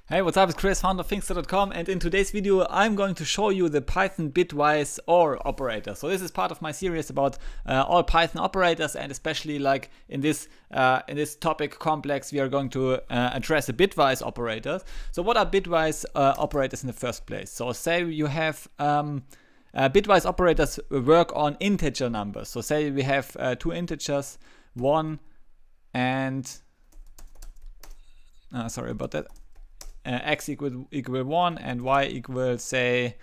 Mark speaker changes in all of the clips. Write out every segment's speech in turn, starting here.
Speaker 1: Hey, what's up? It's Chris, founder of Finxter.com, and in today's video I'm going to show you the Python Bitwise OR operator. So this is part of my series about all Python operators, and especially like in this topic complex we are going to address the Bitwise operators. So what are Bitwise operators in the first place? So say you have Bitwise operators work on integer numbers. So say we have two integers, 1 and sorry about that. X equal 1 and y equals say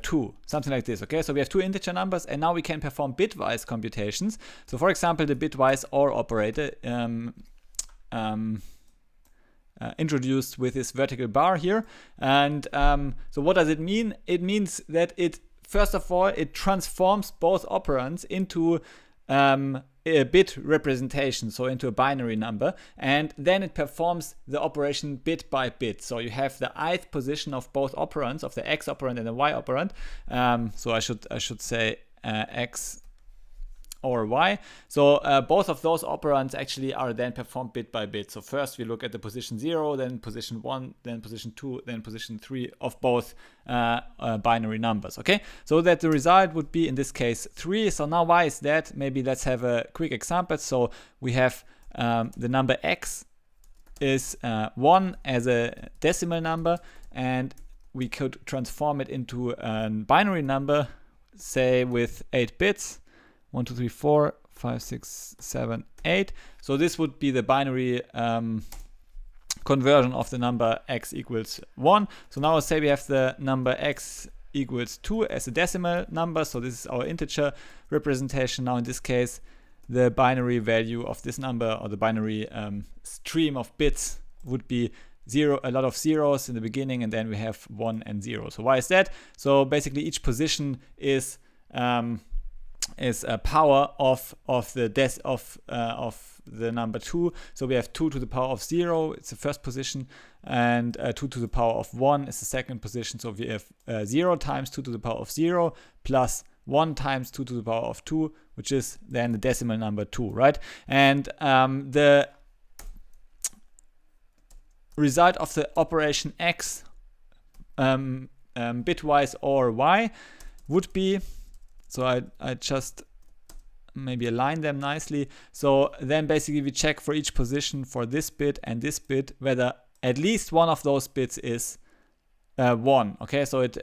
Speaker 1: 2, something like this. Okay, so we have two integer numbers, and now we can perform bitwise computations. So for example, the bitwise OR operator introduced with this vertical bar here. And so what does it mean? It means that it, first of all, it transforms both operands into a bit representation, so into a binary number, and then it performs the operation bit by bit. So you have the ith position of both operands, of the x operand and the y operand. So I should say x or y. So both of those operands actually are then performed bit by bit. So first we look at the position 0, then position 1, then position 2, then position 3 of both binary numbers. Okay, so that the result would be in this case 3. So now why is that? Maybe let's have a quick example. So we have the number x is 1 as a decimal number, and we could transform it into a binary number, say with 8 bits. 1, 2, 3, 4, 5, 6, 7, 8. So this would be the binary conversion of the number x equals 1. So now say we have the number x equals 2 as a decimal number. So this is our integer representation. Now in this case, the binary value of this number, or the binary stream of bits, would be 0, a lot of zeros in the beginning, and then we have 1 and 0. So why is that? So basically each position is a power of the number 2. So we have 2 to the power of 0, it's the first position, and 2 to the power of 1 is the second position. So we have 0 times 2 to the power of 0 plus 1 times 2 to the power of 2, which is then the decimal number 2, right? And the result of the operation x bitwise or y would be, so I just maybe align them nicely. So then basically we check for each position for this bit and this bit whether at least one of those bits is 1. Okay, so it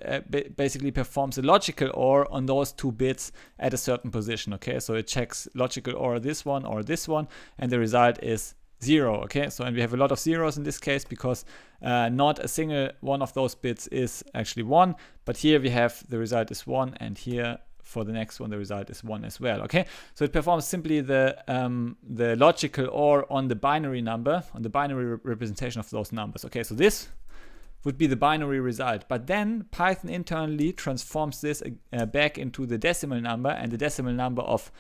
Speaker 1: basically performs a logical OR on those two bits at a certain position. Okay, so it checks logical OR this one or this one, and the result is 0. Okay, so and we have a lot of zeros in this case because not a single one of those bits is actually 1, but here we have the result is 1, and here for the next one the result is 1 as well. Okay, so it performs simply the logical OR on the binary number, on the binary representation of those numbers. Okay, so this would be the binary result, but then Python internally transforms this back into the decimal number, and the decimal number of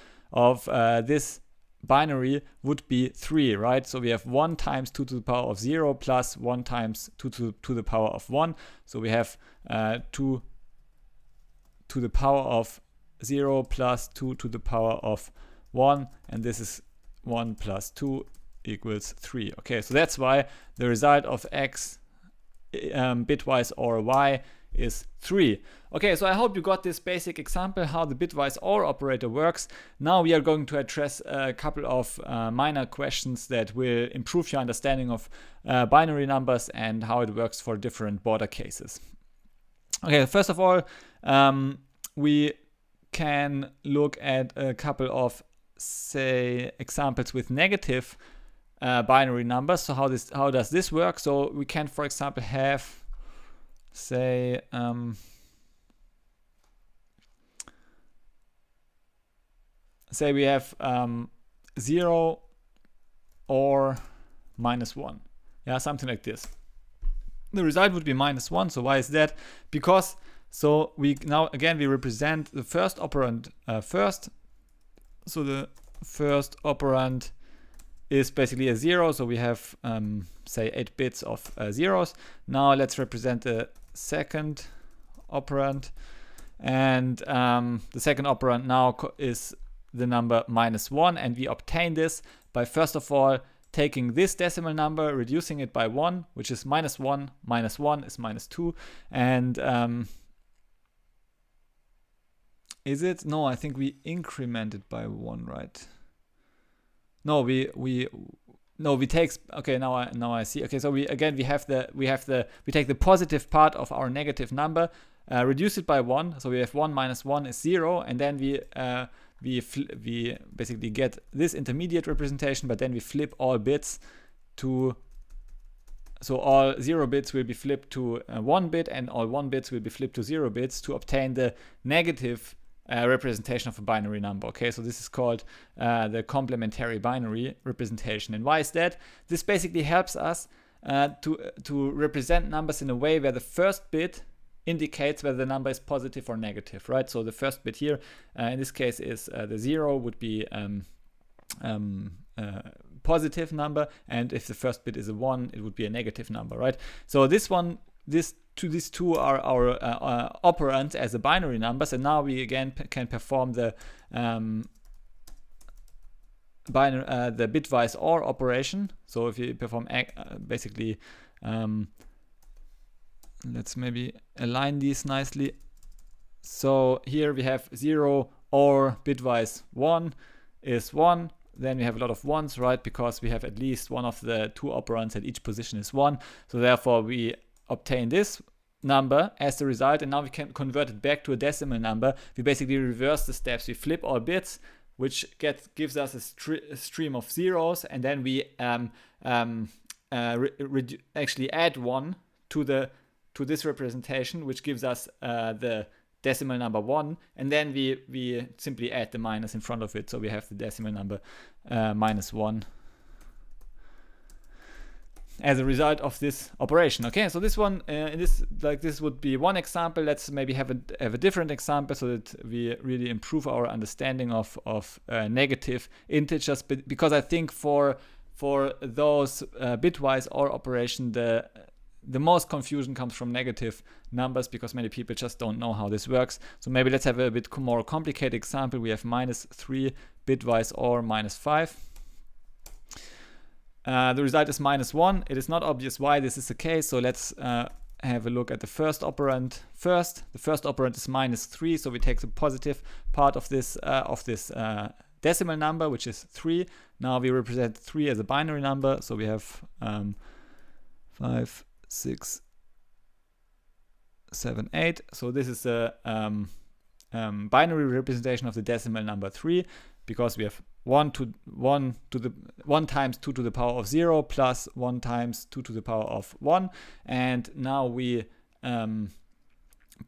Speaker 1: this binary would be 3, right? So we have 1 times 2 to the power of 0 plus 1 times 2 to the power of 1. So we have 2 to the power of 0 plus 2 to the power of 1, and this is 1 plus 2 equals 3. Okay, so that's why the result of x bitwise or y is 3. Okay, so I hope you got this basic example how the bitwise OR operator works. Now we are going to address a couple of minor questions that will improve your understanding of binary numbers and how it works for different border cases. Okay, first of all, we can look at a couple of, say, examples with negative binary numbers. So how does this work? So we can, for example, have, say, we have 0 or -1. Yeah, something like this. The result would be -1. So why is that? Because so we now again we represent the first operand first. So the first operand is basically a 0. So we have say 8 bits of zeros. Now let's represent the second operand, and the second operand now is the number -1, and we obtain this by first of all taking this decimal number, reducing it by 1, which is minus 1 is minus 2, and is it? No, I think we increment it by 1, right? No, we take, okay, now I see. Okay, so we take the positive part of our negative number, reduce it by 1, so we have 1 minus 1 is 0, and then we basically get this intermediate representation, but then we flip all bits to, so all 0 bits will be flipped to 1 bit, and all 1 bits will be flipped to 0 bits to obtain the negative representation of a binary number. Okay, so this is called the complementary binary representation. And why is that? This basically helps us to represent numbers in a way where the first bit indicates whether the number is positive or negative, right? So the first bit here, in this case, is the 0 would be positive number, and if the first bit is a 1, it would be a negative number, right? So these two are our operands as a binary numbers, and now we again can perform the bitwise OR operation. So if you perform basically, let's maybe align these nicely. So here we have 0 or bitwise 1 is 1. Then we have a lot of 1s, right? Because we have at least one of the two operands at each position is 1. So therefore we obtain this number as the result, and now we can convert it back to a decimal number. We basically reverse the steps. We flip all bits, which gives us a stream of zeros, and then we actually add 1 to this representation, which gives us the decimal number 1, and then we simply add the minus in front of it, so we have the decimal number minus 1 as a result of this operation. Okay, so this one, this would be one example. Let's maybe have a different example so that we really improve our understanding of negative integers. But because I think for those bitwise OR operation, the most confusion comes from negative numbers, because many people just don't know how this works. So maybe let's have a bit more complicated example. We have minus 3 bitwise OR minus 5. The result is minus 1. It is not obvious why this is the case, so let's have a look at the first operand first. The first operand is minus 3, so we take the positive part of this decimal number, which is 3. Now we represent 3 as a binary number, so we have 5, 6, 7, 8. So this is a binary representation of the decimal number 3, because we have 1 times 2 to the power of 0 plus 1 times 2 to the power of 1, and now we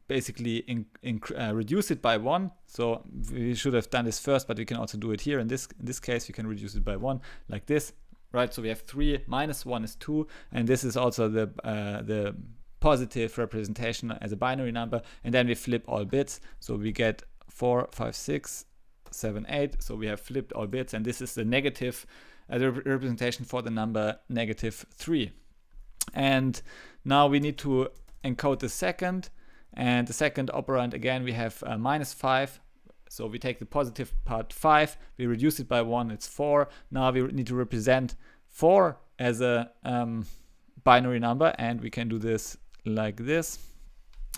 Speaker 1: basically reduce it by 1. So we should have done this first, but we can also do it here. In this case, we can reduce it by 1 like this, right? So we have 3 minus 1 is 2, and this is also the positive representation as a binary number, and then we flip all bits, so we get 4, 5, 6, 7, 8. So we have flipped all bits, and this is the negative representation for the number negative 3. And now we need to encode the second, and the second operand, again, we have minus 5. So we take the positive part 5, we reduce it by 1, it's 4. Now we need to represent 4 as a binary number, and we can do this like this.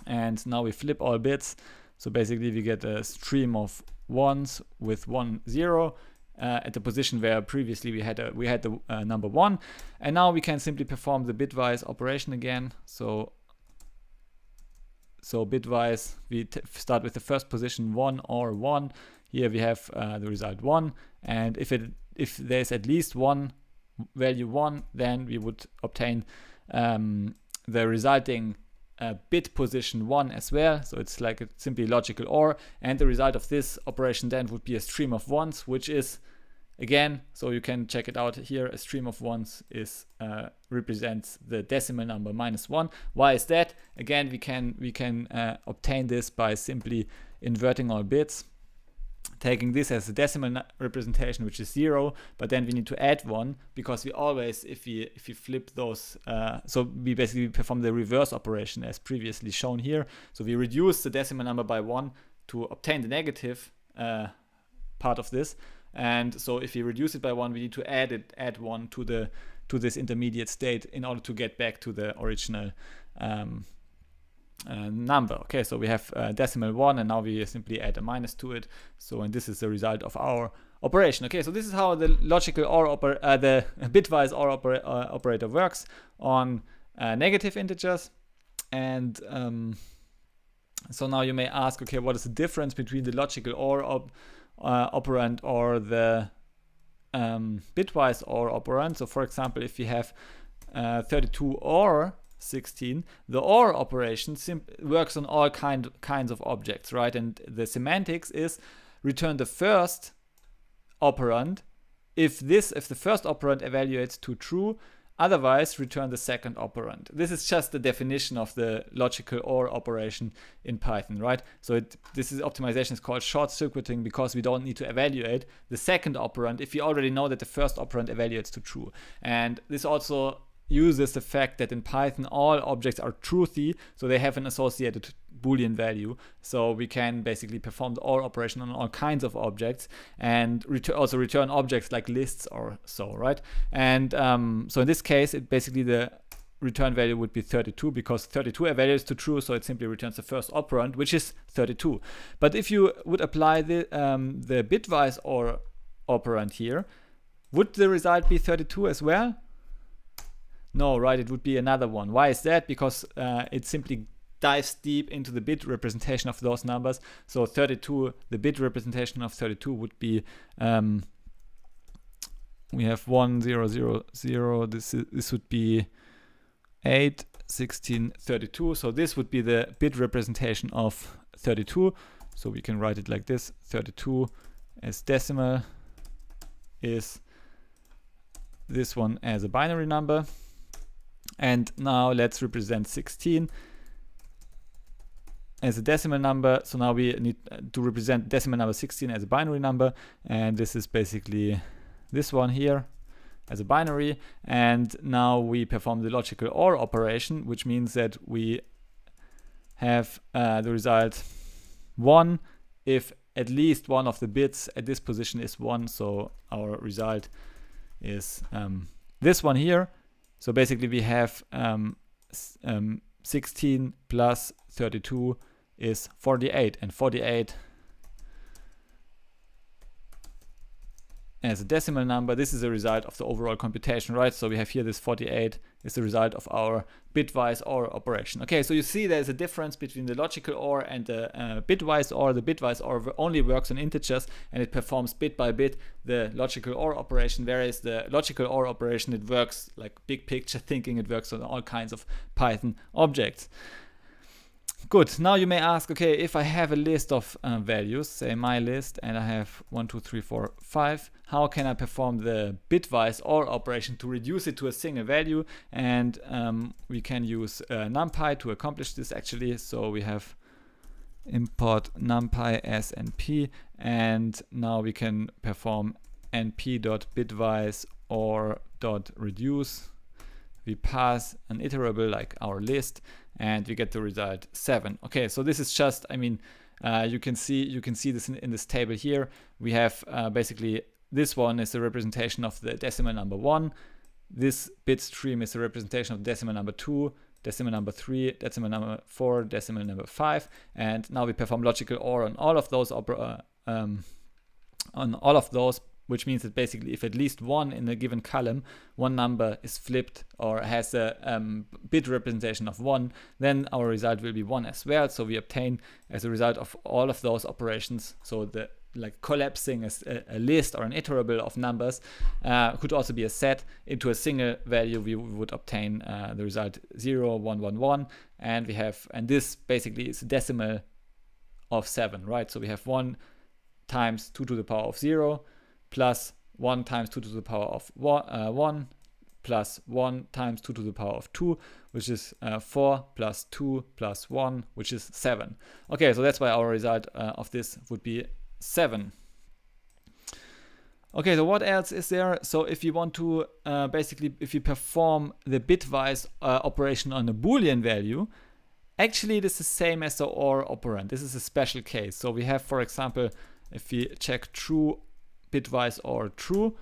Speaker 1: And now we flip all bits, so basically we get a stream of 1s with 1 0 at the position where previously we had the number 1, and now we can simply perform the bitwise operation again. So bitwise, we start with the first position 1 or 1. Here we have the result 1, and if there's at least one value 1, then we would obtain the resulting bit position 1 as well. So it's like a simply logical OR, and the result of this operation then would be a stream of 1s, which is, again, so you can check it out here, a stream of 1s is represents the decimal number minus 1. Why is that? Again, we can obtain this by simply inverting all bits, taking this as a decimal representation, which is 0, but then we need to add 1, because we always, if we flip those, so we basically perform the reverse operation as previously shown here. So we reduce the decimal number by 1 to obtain the negative part of this, And so if we reduce it by 1, we need to add 1 to this intermediate state in order to get back to the original number. Okay, so we have decimal 1, and now we simply add a minus to it. So, and this is the result of our operation. Okay, so this is how the logical OR the bitwise OR operator works on negative integers. And so now you may ask, okay, what is the difference between the logical OR operand or the bitwise OR operand? So for example, if we have 32 or 16, the OR operation works on all kinds of objects, right? And the semantics is return the first operand if the first operand evaluates to true, otherwise return the second operand. This is just the definition of the logical OR operation in Python, right? So this optimization is called short circuiting because we don't need to evaluate the second operand if we already know that the first operand evaluates to true. And this also uses the fact that in Python all objects are truthy, so they have an associated Boolean value. So we can basically perform the OR operation on all kinds of objects and also return objects like lists or so, right? And so in this case, basically the return value would be 32 because 32 evaluates to true, so it simply returns the first operand, which is 32. But if you would apply the bitwise OR operand here, would the result be 32 as well? No, right, it would be another one. Why is that? Because it simply dives deep into the bit representation of those numbers. So 32, the bit representation of 32 would be, we have 1, 0, 0, 0. This would be 8, 16, 32. So this would be the bit representation of 32. So we can write it like this: 32 as decimal is this one as a binary number. And now let's represent 16 as a decimal number. So now we need to represent decimal number 16 as a binary number. And this is basically this one here as a binary. And now we perform the logical OR operation, which means that we have the result 1 if at least one of the bits at this position is 1. So our result is this one here. So basically we have 16 plus 32 is 48, and 48 as a decimal number, this is a result of the overall computation, right? So we have here this 48 is the result of our bitwise OR operation. Okay, so you see there's a difference between the logical OR and the bitwise OR. The bitwise OR only works on integers and it performs bit by bit the logical OR operation, whereas the logical OR operation, it works like big picture thinking, it works on all kinds of Python objects. Good. Now you may ask, okay, if I have a list of values, say my list, and I have 1, 2, 3, 4, 5, how can I perform the bitwise OR operation to reduce it to a single value? And we can use NumPy to accomplish this actually. So we have import NumPy as np, and now we can perform np.bitwise or.reduce. We pass an iterable like our list, and we get the result 7. Okay, so this is just, I mean, you can see this in this table here. We have basically this one is the representation of the decimal number 1. This bit stream is the representation of decimal number 2, decimal number 3, decimal number 4, decimal number 5, and now we perform logical OR on all of those which means that basically if at least one in a given column, one number is flipped or has a bit representation of 1, then our result will be 1 as well. So we obtain as a result of all of those operations, so the like collapsing a list or an iterable of numbers could also be a set into a single value, we would obtain the result 0, 1, 1, 1, and we have, and this basically is a decimal of 7, right? So we have 1 times 2 to the power of 0 plus 1 times 2 to the power of 1 plus 1 times 2 to the power of 2, which is 4 plus 2 plus 1, which is 7. Okay, so that's why our result of this would be 7. Okay, so what else is there? So if you want to basically, if you perform the bitwise operation on a Boolean value, actually it is the same as the OR operand. This is a special case. So we have, for example, if we check true bitwise or true,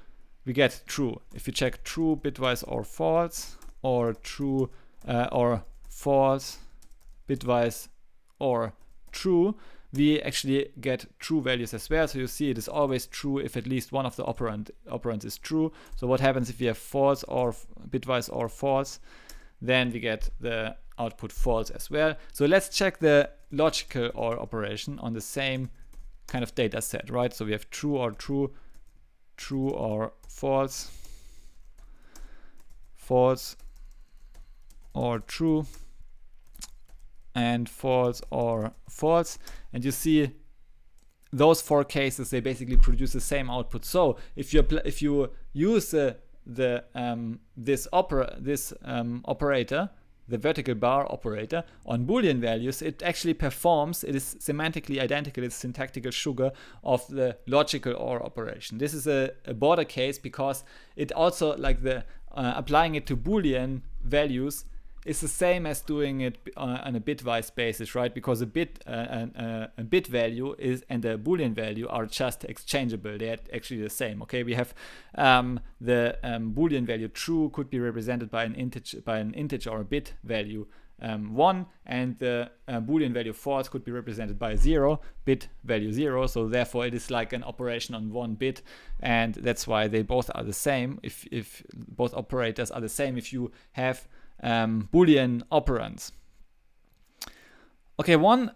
Speaker 1: we get true. If you check true, bitwise or false, or true or false, bitwise or true, we actually get true values as well. So you see it is always true if at least one of the operands is true. So what happens if we have false or bitwise or false? Then we get the output false as well. So let's check the logical OR operation on the same kind of data set, right? So we have true or true, true or false, false or true, and false or false. And you see those 4 cases, they basically produce the same output. So if you use this operator, the vertical bar operator, on Boolean values, it actually performs, it is semantically identical, it's syntactical sugar of the logical OR operation. This is a border case because it also, like the applying it to Boolean values is the same as doing it on a bitwise basis, right? Because a bit value is and a Boolean value are just exchangeable. They're actually the same. Okay, we have the Boolean value true could be represented by an integer or a bit value 1, and the Boolean value false could be represented by 0, bit value 0. So therefore, it is like an operation on 1 bit, and that's why they both are the same. If both operators are the same, if you have Boolean operands. Okay, one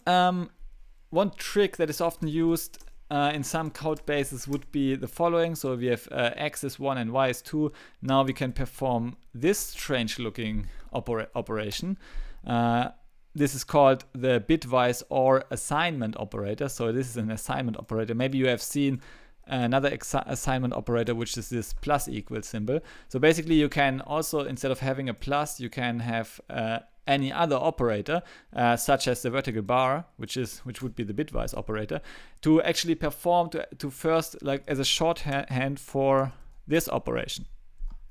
Speaker 1: trick that is often used in some code bases would be the following. So we have x is 1 and y is 2. Now we can perform this strange looking operation. This is called the bitwise OR assignment operator. So this is an assignment operator. Maybe you have seen another assignment operator, which is this plus equal symbol. So basically you can also, instead of having a plus, you can have any other operator, such as the vertical bar, which would be the bitwise operator, to actually perform to first, like as a shorthand for this operation.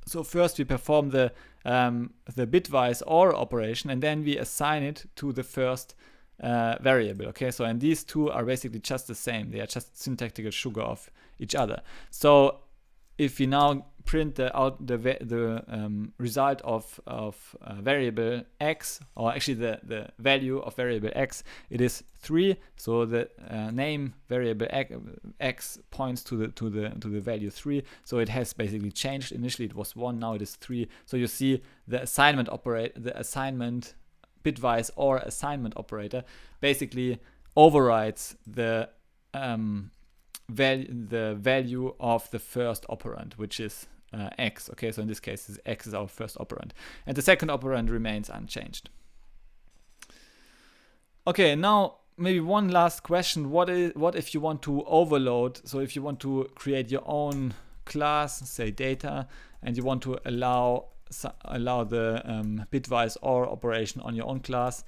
Speaker 1: So first we perform the bitwise OR operation, and then we assign it to the first variable. Okay, so and these two are basically just the same. They are just syntactical sugar of each other. So if we now print the result of variable x, or actually the value of variable x, it is 3. So the name variable x points to the value 3. So it has basically changed. Initially it was 1, now it is 3. So you see the assignment bitwise or assignment operator basically overrides the value of the first operand, which is x. Okay, so in this case, x is our first operand, and the second operand remains unchanged. Okay, now maybe one last question: what if you want to overload? So if you want to create your own class, say data, and you want to allow the bitwise OR operation on your own class.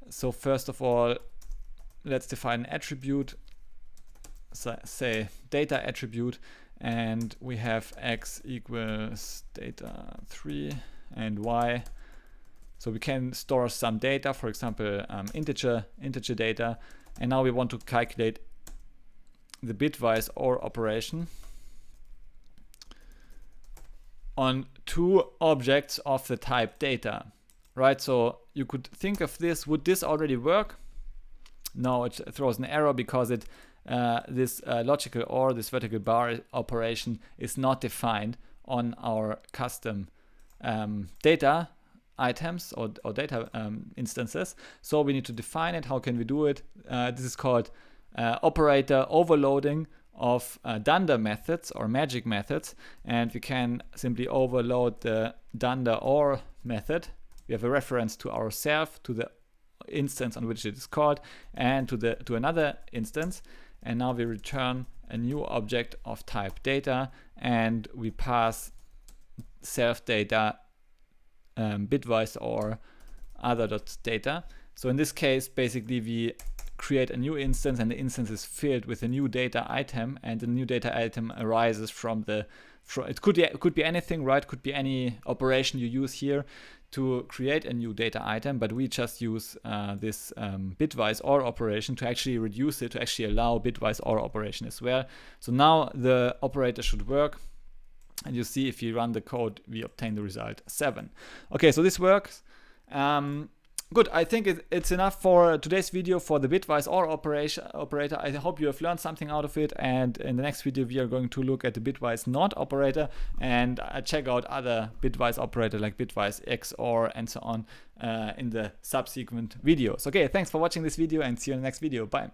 Speaker 1: So first of all, let's define an attribute, so say data attribute, and we have x equals data 3 and y. So we can store some data, for example, integer data, and now we want to calculate the bitwise OR operation on 2 objects of the type data, right? So you could think of this, would this already work? No, it throws an error because this logical OR, this vertical bar operation, is not defined on our custom data items or data instances. So we need to define it. How can we do it? This is called operator overloading of Dunder methods or magic methods, and we can simply overload the Dunder OR method. We have a reference to ourselves, to the instance on which it is called, and to another instance, and now we return a new object of type data, and we pass self data bitwise or other.data. So in this case, basically we create a new instance, and the instance is filled with a new data item, and the new data item arises from it could be anything, right? Could be any operation you use here to create a new data item, but we just use this bitwise OR operation to actually reduce it, to actually allow bitwise OR operation as well. So now the operator should work. And you see if you run the code, we obtain the result 7. Okay, so this works. Good, I think it's enough for today's video for the bitwise OR operator. I hope you have learned something out of it, and in the next video we are going to look at the bitwise NOT operator and check out other bitwise operator like bitwise XOR and so on in the subsequent videos. Okay, thanks for watching this video and see you in the next video. Bye.